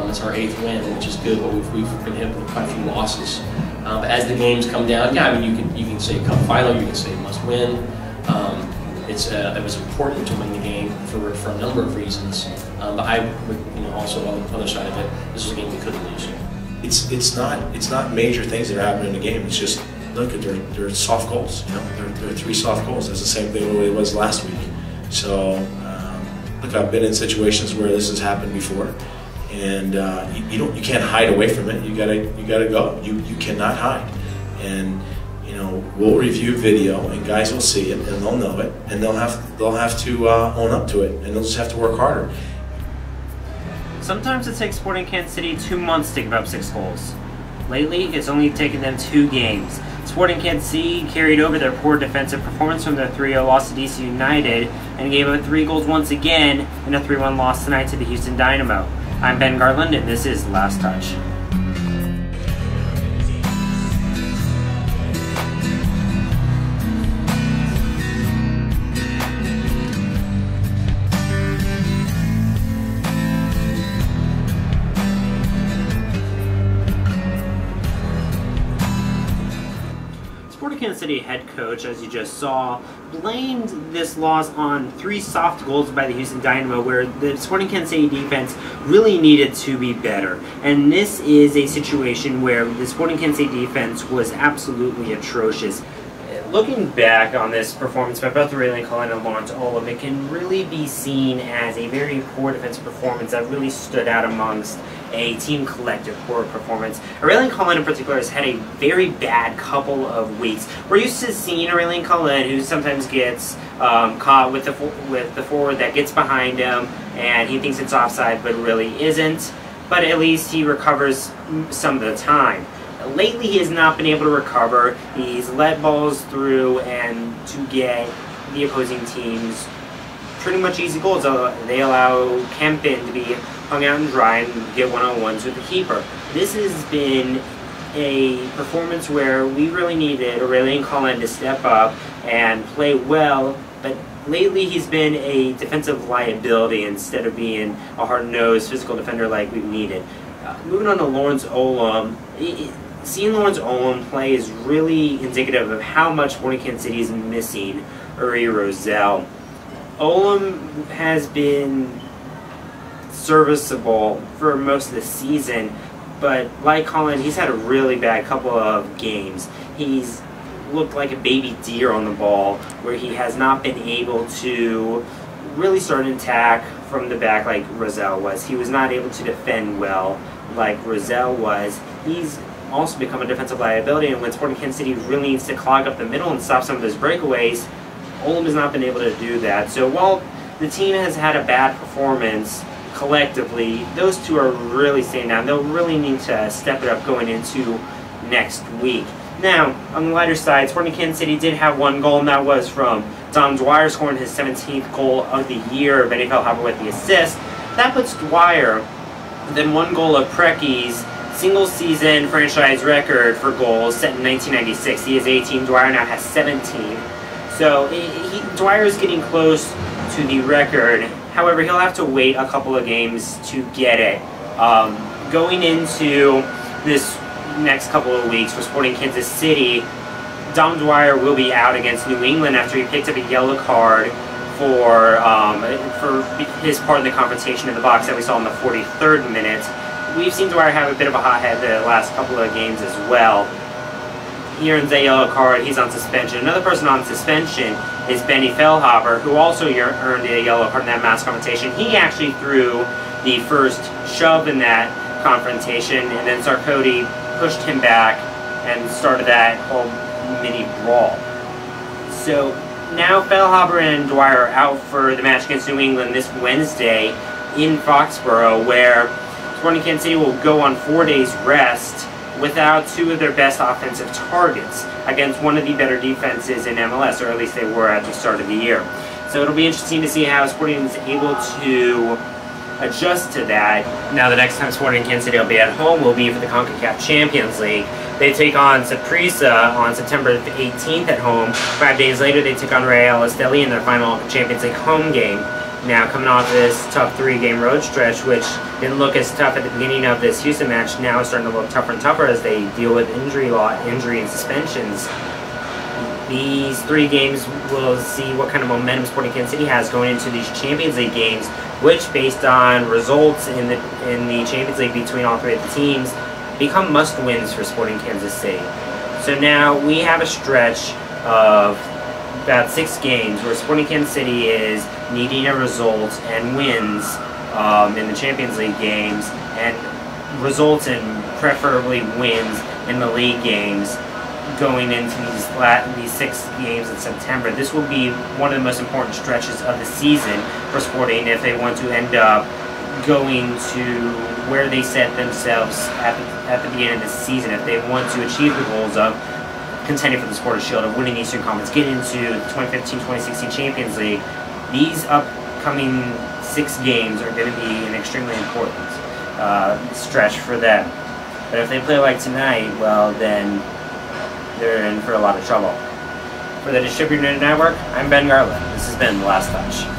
It's our 8th win, which is good, but we've been hit with quite a few losses. But as the games come down, yeah, I mean, you can say cup final, you can say must win. It was important to win the game for a number of reasons. But I would, also on the other side of it, this is a game we couldn't lose. It's not major things that are happening in the game. It's just, look, they're soft goals. They're 3 soft goals. That's the same thing it was last week. So look, I've been in situations where this has happened before, and you can't hide away from it. You gotta go. You cannot hide. And we'll review video, and guys will see it, and they'll know it, and they'll have to own up to it, and they'll just have to work harder. Sometimes it takes Sporting Kansas City 2 months to give up 6 goals. Lately, it's only taken them 2 games. Sporting Kansas City carried over their poor defensive performance from their 3-0 loss to DC United and gave up 3 goals once again in a 3-1 loss tonight to the Houston Dynamo. I'm Ben Gartland, and this is Last Touch. Kansas City head coach, as you just saw, blamed this loss on 3 soft goals by the Houston Dynamo, where the Sporting Kansas City defense really needed to be better. And this is a situation where the Sporting Kansas City defense was absolutely atrocious. Looking back on this performance by both Aurélien Collin and Laurent Olum, it can really be seen as a very poor defensive performance that really stood out amongst a team collective poor performance. Aurélien Collin in particular has had a very bad couple of weeks. We're used to seeing Aurélien Collin, who sometimes gets caught with the forward that gets behind him, and he thinks it's offside, but really isn't. But at least he recovers some of the time. Lately, he has not been able to recover. He's let balls through and to get the opposing teams pretty much easy goals. They allow Kempin to be hung out and dry and get one-on-ones with the keeper. This has been a performance where we really needed Aurélien Collin to step up and play well, but lately he's been a defensive liability instead of being a hard-nosed physical defender like we've needed. Moving on to Laurent Olum, seeing Laurent Olum play is really indicative of how much Sporting Kansas City is missing Uri Rosell. Olum has been serviceable for most of the season, but like Collin, he's had a really bad couple of games. He's looked like a baby deer on the ball, where he has not been able to really start an attack from the back like Rosell was. He was not able to defend well like Rosell was. He's also become a defensive liability, and when Sporting Kansas City really needs to clog up the middle and stop some of his breakaways, Olum has not been able to do that. So while the team has had a bad performance collectively, those two are really staying down. They'll really need to step it up going into next week. Now, on the lighter side, Sporting Kansas City did have 1 goal, and that was from Dom Dwyer scoring his 17th goal of the year. Benny Feilhaber with the assist. That puts Dwyer within 1 goal of Precky's single-season franchise record for goals set in 1996. He has 18. Dwyer now has 17. So Dwyer is getting close to the record. However, he'll have to wait a couple of games to get it. Going into this next couple of weeks for Sporting Kansas City, Dom Dwyer will be out against New England after he picked up a yellow card for his part in the confrontation in the box that we saw in the 43rd minute. We've seen Dwyer have a bit of a hot head the last couple of games as well. He earns a yellow card, he's on suspension. Another person on suspension is Benny Feilhaber, who also earned a yellow card in that mass confrontation. He actually threw the first shove in that confrontation, and then Sarkodie pushed him back and started that whole mini brawl. So now Feilhaber and Dwyer are out for the match against New England this Wednesday in Foxborough, where Sporting Kansas City will go on 4 days rest without 2 of their best offensive targets against one of the better defenses in MLS, or at least they were at the start of the year. So it'll be interesting to see how Sporting is able to adjust to that. Now the next time Sporting Kansas City will be at home will be for the CONCACAF Champions League. They take on Saprissa on September 18th at home. 5 days later they take on Real Estelí in their final Champions League home game. Now coming off this tough 3-game road stretch, which didn't look as tough at the beginning of this Houston match, now it's starting to look tougher and tougher as they deal with injury and suspensions. These 3 games will see what kind of momentum Sporting Kansas City has going into these Champions League games, which, based on results in the Champions League between all 3 of the teams, become must-wins for Sporting Kansas City. So now we have a stretch of about 6 games where Sporting Kansas City is needing a result and wins in the Champions League games, and results and preferably wins in the league games going into these 6 games in September. This will be one of the most important stretches of the season for Sporting if they want to end up going to where they set themselves at the beginning of the season. If they want to achieve the goals of contending for the Supporters' Shield, of winning the Eastern Conference, get into the 2015-2016 Champions League, these upcoming 6 games are going to be an extremely important stretch for them. But if they play like tonight, well, then they're in for a lot of trouble. For the Distributor Network, I'm Ben Gartland. This has been The Last Touch.